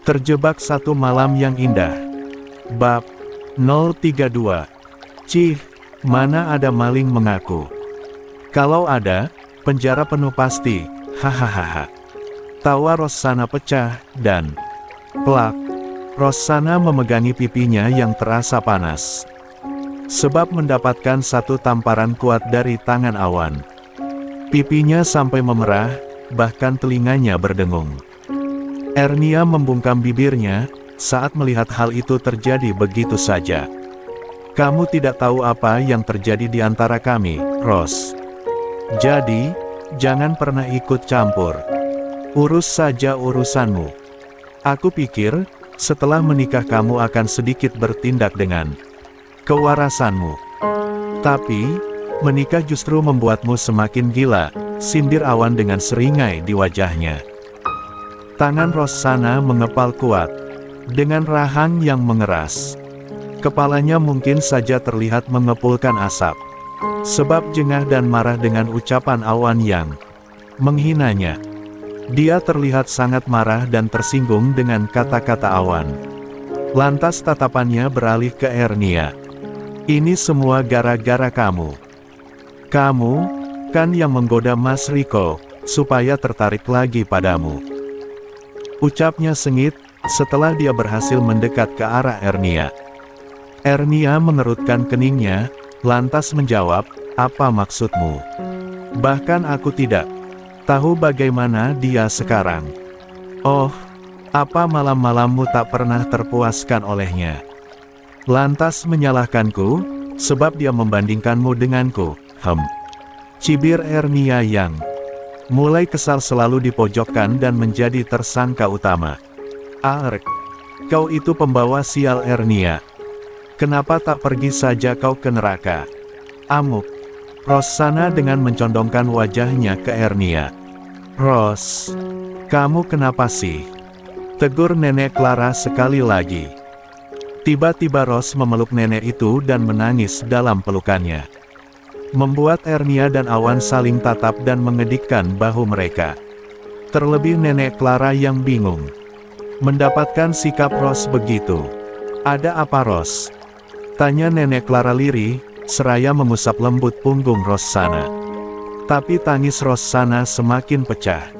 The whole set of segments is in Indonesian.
Terjebak satu malam yang indah. Bab 032. Cih, mana ada maling mengaku. Kalau ada, penjara penuh pasti, hahaha. Tawa Rossana pecah, dan plak. Rossana memegangi pipinya yang terasa panas. Sebab mendapatkan satu tamparan kuat dari tangan Awan. Pipinya sampai memerah, bahkan telinganya berdengung. Ernia membungkam bibirnya, saat melihat hal itu terjadi begitu saja. Kamu tidak tahu apa yang terjadi di antara kami, Ros. Jadi, jangan pernah ikut campur. Urus saja urusanmu. Aku pikir, setelah menikah kamu akan sedikit bertindak dengan kewarasanmu. Tapi, menikah justru membuatmu semakin gila, sindir Awan dengan seringai di wajahnya. Tangan Rossana mengepal kuat, dengan rahang yang mengeras. Kepalanya mungkin saja terlihat mengepulkan asap. Sebab jengah dan marah dengan ucapan Awan yang menghinanya. Dia terlihat sangat marah dan tersinggung dengan kata-kata Awan. Lantas tatapannya beralih ke Ernia. Ini semua gara-gara kamu. Kamu, kan yang menggoda Mas Riko, supaya tertarik lagi padamu. Ucapnya sengit, setelah dia berhasil mendekat ke arah Ernia. Ernia mengerutkan keningnya, lantas menjawab, apa maksudmu? Bahkan aku tidak tahu bagaimana dia sekarang. Oh, apa malam-malammu tak pernah terpuaskan olehnya? Lantas menyalahkanku, sebab dia membandingkanmu denganku, Cibir Ernia yang mulai kesal selalu dipojokkan dan menjadi tersangka utama. Ark, kau itu pembawa sial Ernia. Kenapa tak pergi saja kau ke neraka? Amuk. Rossana dengan mencondongkan wajahnya ke Ernia. Ros, kamu kenapa sih? Tegur Nenek Clara sekali lagi. Tiba-tiba Ros memeluk nenek itu dan menangis dalam pelukannya. Membuat Ernia dan Awan saling tatap dan mengedikkan bahu mereka. Terlebih Nenek Clara yang bingung. Mendapatkan sikap Ros begitu. Ada apa Ros? Tanya Nenek Clara lirih, seraya mengusap lembut punggung Rossana. Tapi tangis Rossana semakin pecah.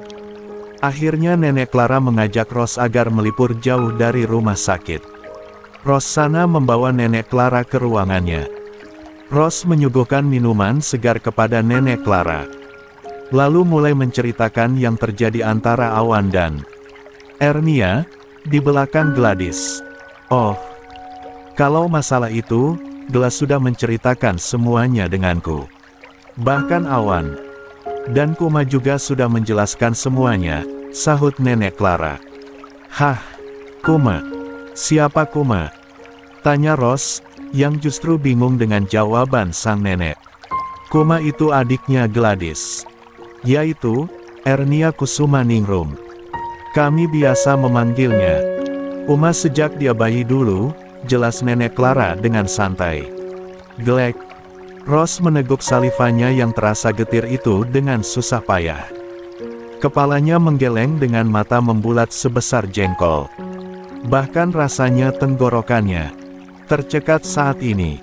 Akhirnya Nenek Clara mengajak Ros agar melipur jauh dari rumah sakit. Rossana membawa Nenek Clara ke ruangannya. Ros menyuguhkan minuman segar kepada Nenek Clara. Lalu mulai menceritakan yang terjadi antara Awan dan Ernia, di belakang Gladys. Oh, kalau masalah itu, Gladys sudah menceritakan semuanya denganku. Bahkan Awan dan Kuma juga sudah menjelaskan semuanya, sahut Nenek Clara. Hah, Kuma? Siapa Kuma? Tanya Ros, yang justru bingung dengan jawaban sang nenek. Kuma itu adiknya Gladys, yaitu Ernia Kusuma Ningrum. Kami biasa memanggilnya Uma sejak dia bayi dulu, jelas Nenek Clara dengan santai. Glek. Ros meneguk salivanya yang terasa getir itu dengan susah payah. Kepalanya menggeleng dengan mata membulat sebesar jengkol. Bahkan rasanya tenggorokannya tercekat saat ini.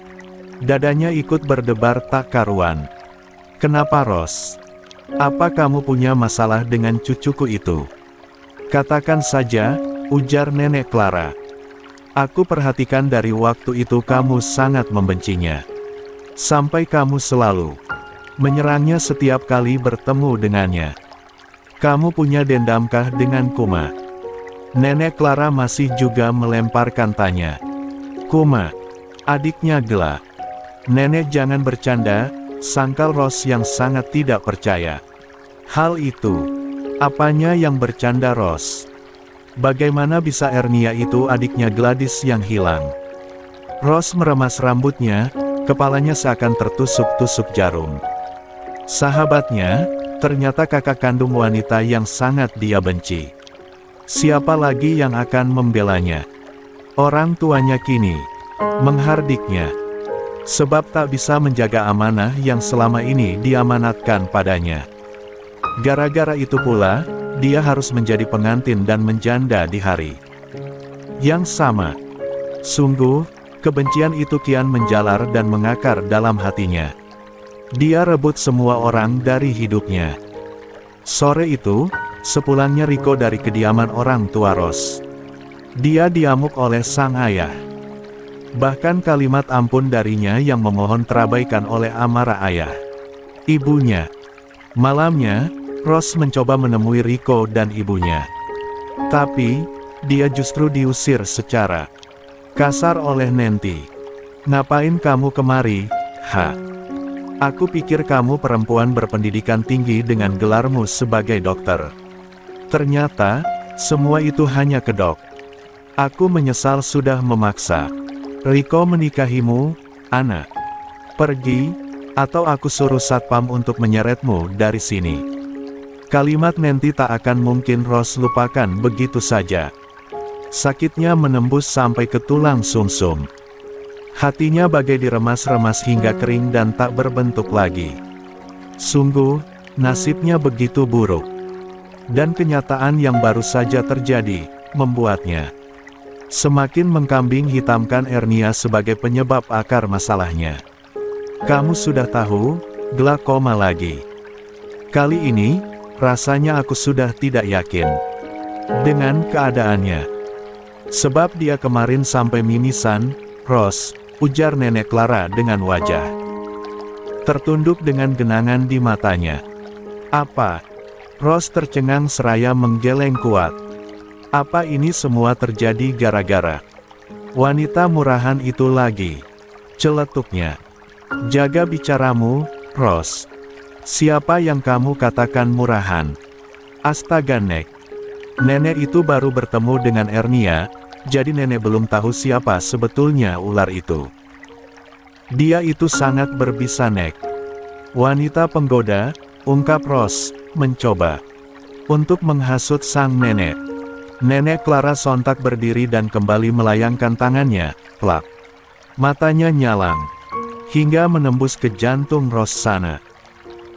Dadanya ikut berdebar tak karuan. Kenapa Ros? Apa kamu punya masalah dengan cucuku itu? Katakan saja, ujar Nenek Clara. Aku perhatikan dari waktu itu kamu sangat membencinya. Sampai kamu selalu menyerangnya setiap kali bertemu dengannya. Kamu punya dendamkah dengan Kuma? Nenek Clara masih juga melemparkan tanya. Kuma, adiknya Gela. Nenek jangan bercanda, sangkal Ros yang sangat tidak percaya. Hal itu, apanya yang bercanda Ros? Bagaimana bisa Ernia itu adiknya Gladys yang hilang? Ros meremas rambutnya, kepalanya seakan tertusuk-tusuk jarum. Sahabatnya, ternyata kakak kandung wanita yang sangat dia benci. Siapa lagi yang akan membelanya? Orang tuanya kini menghardiknya, sebab tak bisa menjaga amanah yang selama ini diamanatkan padanya. Gara-gara itu pula, dia harus menjadi pengantin dan menjanda di hari Yang sama. Sungguh, kebencian itu kian menjalar dan mengakar dalam hatinya. Dia rebut semua orang dari hidupnya. Sore itu, sepulangnya Riko dari kediaman orang tua Ros, dia diamuk oleh sang ayah. Bahkan kalimat ampun darinya yang memohon terabaikan oleh amarah ayah ibunya. Malamnya, Ros mencoba menemui Riko dan ibunya. Tapi, dia justru diusir secara kasar oleh Nenti. "Ngapain kamu kemari, ha? Aku pikir kamu perempuan berpendidikan tinggi dengan gelarmu sebagai dokter. Ternyata, semua itu hanya kedok. Aku menyesal sudah memaksa Riko menikahimu, anak. Pergi, atau aku suruh satpam untuk menyeretmu dari sini." Kalimat Nenti tak akan mungkin Ros lupakan begitu saja. Sakitnya menembus sampai ke tulang sumsum. Hatinya bagai diremas-remas hingga kering dan tak berbentuk lagi. Sungguh, nasibnya begitu buruk. Dan kenyataan yang baru saja terjadi, membuatnya semakin mengkambing hitamkan Ernia sebagai penyebab akar masalahnya. "Kamu sudah tahu, glakoma lagi. Kali ini, rasanya aku sudah tidak yakin dengan keadaannya. Sebab dia kemarin sampai mimisan, Ros," ujar Nenek Clara dengan wajah tertunduk dengan genangan di matanya. "Apa?" Ros tercengang seraya menggeleng kuat. "Apa ini semua terjadi gara-gara wanita murahan itu lagi?" celetuknya. "Jaga bicaramu, Ros. Siapa yang kamu katakan murahan?" "Astaga Nek. Nenek itu baru bertemu dengan Ernia, jadi nenek belum tahu siapa sebetulnya ular itu. Dia itu sangat berbisa Nek. Wanita penggoda," ungkap Ros, mencoba untuk menghasut sang nenek. Nenek Clara sontak berdiri dan kembali melayangkan tangannya, plak. Matanya nyalang hingga menembus ke jantung Ros sana,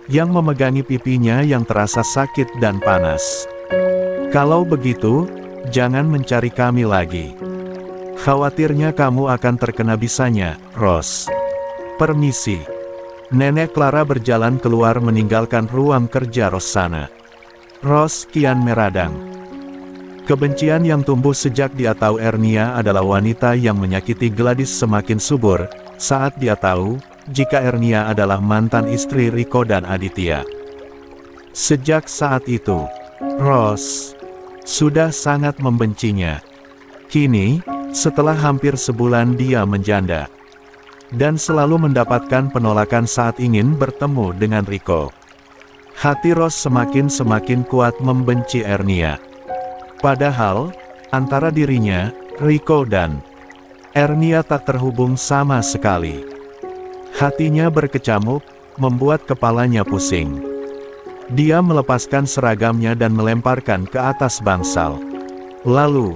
yang memegangi pipinya yang terasa sakit dan panas. "Kalau begitu, jangan mencari kami lagi. Khawatirnya kamu akan terkena bisanya, Ros. Permisi." Nenek Clara berjalan keluar meninggalkan ruang kerja Ros sana. Ros kian meradang. Kebencian yang tumbuh sejak dia tahu Ernia adalah wanita yang menyakiti Gladys semakin subur, saat dia tahu, jika Ernia adalah mantan istri Riko dan Aditya. Sejak saat itu, Ros sudah sangat membencinya. Kini, setelah hampir sebulan dia menjanda dan selalu mendapatkan penolakan saat ingin bertemu dengan Riko, hati Ros semakin kuat membenci Ernia. Padahal, antara dirinya, Riko dan Ernia tak terhubung sama sekali. Hatinya berkecamuk, membuat kepalanya pusing. Dia melepaskan seragamnya dan melemparkan ke atas bangsal. Lalu,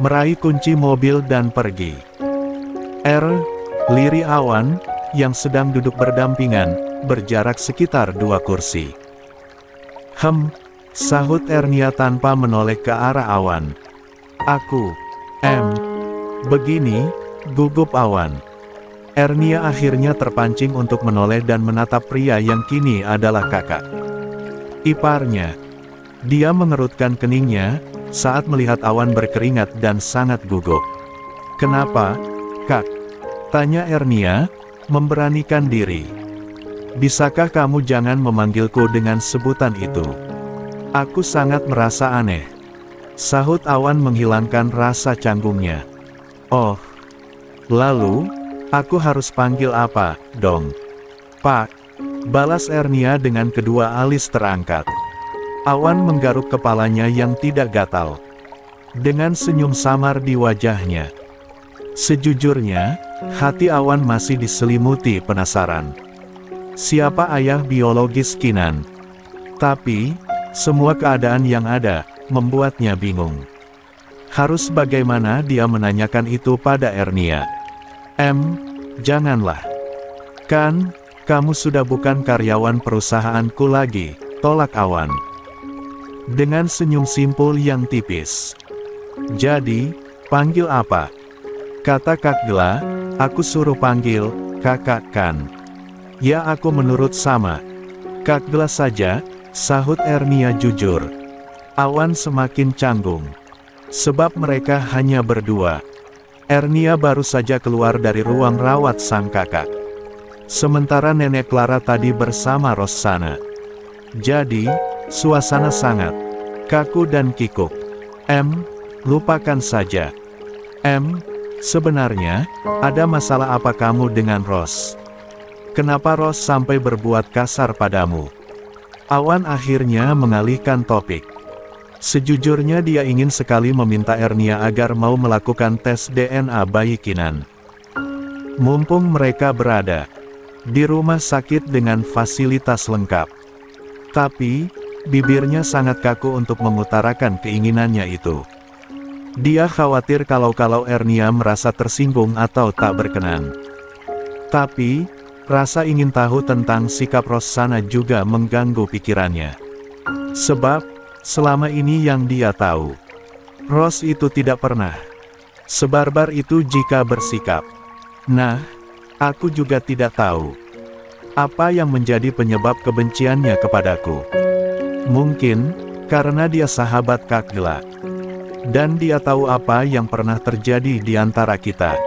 meraih kunci mobil dan pergi. Liri Awan, yang sedang duduk berdampingan, berjarak sekitar 2 kursi. Sahut Ernia tanpa menoleh ke arah Awan. "Aku, begini," gugup Awan. Ernia akhirnya terpancing untuk menoleh dan menatap pria yang kini adalah kakak iparnya. Dia mengerutkan keningnya, saat melihat Awan berkeringat dan sangat gugup. "Kenapa, Kak?" tanya Ernia, memberanikan diri. "Bisakah kamu jangan memanggilku dengan sebutan itu? Aku sangat merasa aneh," sahut Awan menghilangkan rasa canggungnya. "Oh, lalu, aku harus panggil apa, dong?" "Pak," balas Ernia dengan kedua alis terangkat. Awan menggaruk kepalanya yang tidak gatal, dengan senyum samar di wajahnya. Sejujurnya, hati Awan masih diselimuti penasaran. Siapa ayah biologis Kinan? Tapi, semua keadaan yang ada, membuatnya bingung. Harus bagaimana dia menanyakan itu pada Ernia? Janganlah. Kan, kamu sudah bukan karyawan perusahaanku lagi," tolak Awan dengan senyum simpul yang tipis. "Jadi, Panggil apa? Kata Kak Gela, aku suruh panggil, kakak kan? Ya aku menurut sama. Kak Gela saja, sahut Ernia jujur. Awan semakin canggung. Sebab mereka hanya berdua. Ernia baru saja keluar dari ruang rawat sang kakak. Sementara Nenek Clara tadi bersama Rossana. Jadi, suasana sangat kaku dan kikuk. Lupakan saja. Sebenarnya, ada masalah apa kamu dengan Ross? Kenapa Ross sampai berbuat kasar padamu? Awan akhirnya mengalihkan topik. Sejujurnya dia ingin sekali meminta Ernia agar mau melakukan tes DNA bayi Kinan. Mumpung mereka berada di rumah sakit dengan fasilitas lengkap. Tapi, bibirnya sangat kaku untuk mengutarakan keinginannya itu. Dia khawatir kalau Ernia merasa tersinggung atau tak berkenan. Tapi, rasa ingin tahu tentang sikap Rossana juga mengganggu pikirannya. Sebab, selama ini yang dia tahu, Ross itu tidak pernah sebarbar itu jika bersikap. Nah, aku juga tidak tahu apa yang menjadi penyebab kebenciannya kepadaku. Mungkin, karena dia sahabat Kak Gela. Dan dia tahu apa yang pernah terjadi di antara kita.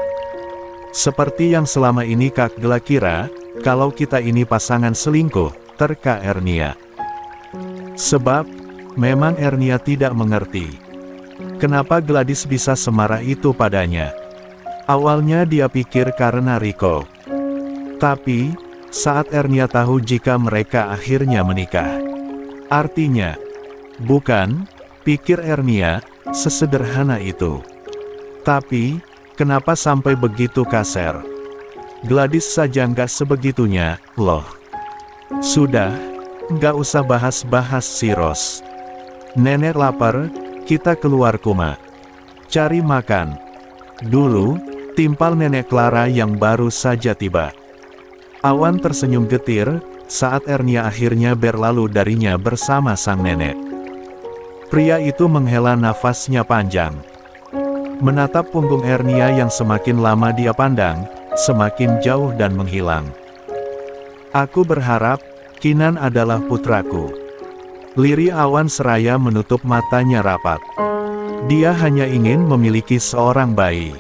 Seperti yang selama ini Kak Gela kira, kalau kita ini pasangan selingkuh, terka Ernia. Sebab, memang Ernia tidak mengerti kenapa Gladys bisa semarah itu padanya. Awalnya dia pikir karena Rico. Tapi, saat Ernia tahu jika mereka akhirnya menikah. Artinya, bukan, pikir Ernia, sesederhana itu. Tapi, kenapa sampai begitu kasar? Gladys saja nggak sebegitunya, loh. Sudah, nggak usah bahas-bahas si Ross. Nenek lapar, kita keluar rumah. Cari makan. Dulu, timpal Nenek Clara yang baru saja tiba. Awan tersenyum getir, saat Ernia akhirnya berlalu darinya bersama sang nenek. Pria itu menghela nafasnya panjang. Menatap punggung Ernia yang semakin lama dia pandang, semakin jauh dan menghilang. Aku berharap, Kinan adalah putraku. Liri Awan seraya menutup matanya rapat. Dia hanya ingin memiliki seorang bayi.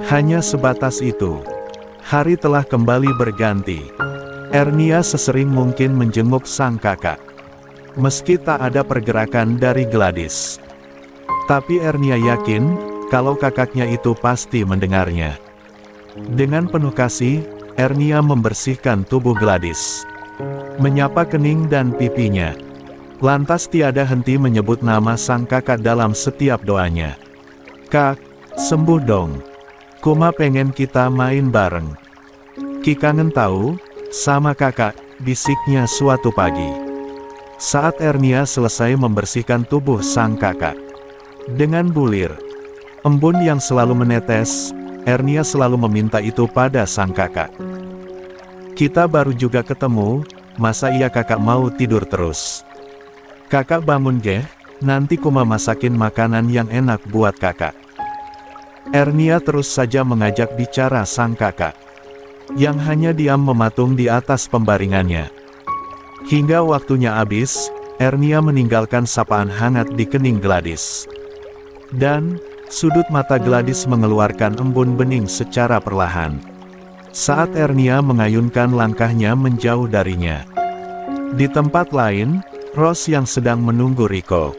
Hanya sebatas itu. Hari telah kembali berganti. Ernia sesering mungkin menjenguk sang kakak. Meski tak ada pergerakan dari Gladys. Tapi Ernia yakin, kalau kakaknya itu pasti mendengarnya. Dengan penuh kasih, Ernia membersihkan tubuh Gladys. Menyapa kening dan pipinya. Lantas tiada henti menyebut nama sang kakak dalam setiap doanya. Kak, sembuh dong. Kuma pengen kita main bareng. Ki kangen tahu, sama kakak, bisiknya suatu pagi. Saat Ernia selesai membersihkan tubuh sang kakak. Dengan bulir embun yang selalu menetes, Ernia selalu meminta itu pada sang kakak. Kita baru juga ketemu, masa iya kakak mau tidur terus? Kakak bangun geh, nanti Kuma masakin makanan yang enak buat kakak. Ernia terus saja mengajak bicara sang kakak, yang hanya diam mematung di atas pembaringannya. Hingga waktunya habis, Ernia meninggalkan sapaan hangat di kening Gladys. Dan, sudut mata Gladys mengeluarkan embun bening secara perlahan. Saat Ernia mengayunkan langkahnya menjauh darinya. Di tempat lain, Ross yang sedang menunggu Rico.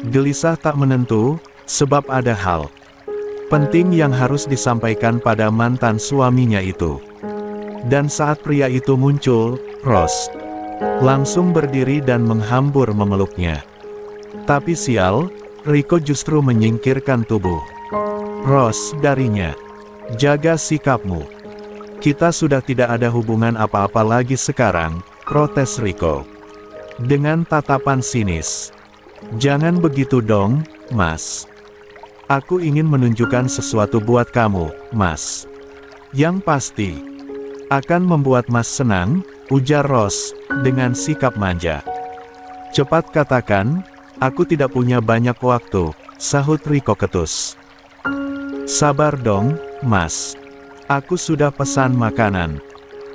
Gelisah tak menentu, sebab ada hal penting yang harus disampaikan pada mantan suaminya itu. Dan saat pria itu muncul, Ross langsung berdiri dan menghambur memeluknya. Tapi sial, Rico justru menyingkirkan tubuh Ross darinya. Jaga sikapmu. Kita sudah tidak ada hubungan apa-apa lagi sekarang, protes Rico. Dengan tatapan sinis. Jangan begitu dong, Mas. Aku ingin menunjukkan sesuatu buat kamu, Mas. Yang pasti akan membuat Mas senang, ujar Ross, dengan sikap manja. Cepat katakan, aku tidak punya banyak waktu, sahut Rico ketus. Sabar dong, Mas. Aku sudah pesan makanan.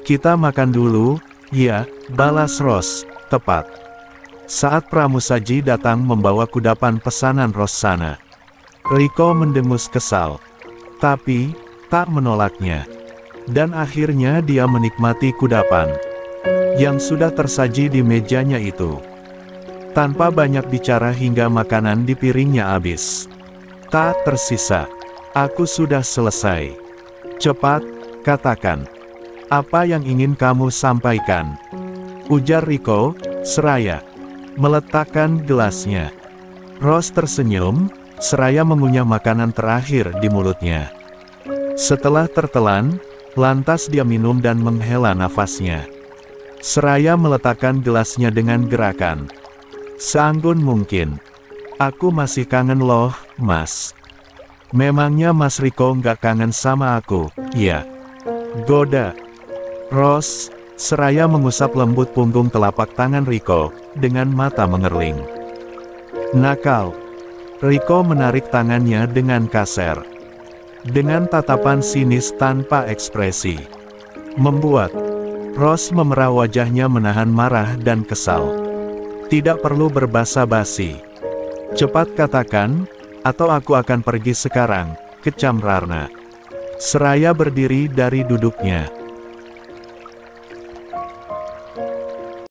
Kita makan dulu, ya, balas Rose, tepat saat pramusaji datang membawa kudapan pesanan Rossana. Rico mendengus kesal, tapi tak menolaknya. Dan akhirnya dia menikmati kudapan yang sudah tersaji di mejanya itu. Tanpa banyak bicara hingga makanan di piringnya habis. Tak tersisa. Aku sudah selesai. Cepat, katakan. Apa yang ingin kamu sampaikan? Ujar Rico, seraya meletakkan gelasnya. Rose tersenyum, seraya mengunyah makanan terakhir di mulutnya. Setelah tertelan, lantas dia minum dan menghela nafasnya. Seraya meletakkan gelasnya dengan gerakan seanggun mungkin. Aku masih kangen loh, Mas. Memangnya Mas Rico nggak kangen sama aku, ya? Goda Rose, seraya mengusap lembut punggung telapak tangan Rico, dengan mata mengerling. Nakal. Rico menarik tangannya dengan kasar. Dengan tatapan sinis tanpa ekspresi. Membuat Rose memerah wajahnya menahan marah dan kesal. Tidak perlu berbasa-basi. Cepat katakan, atau aku akan pergi sekarang, kecam Rarna. Seraya berdiri dari duduknya.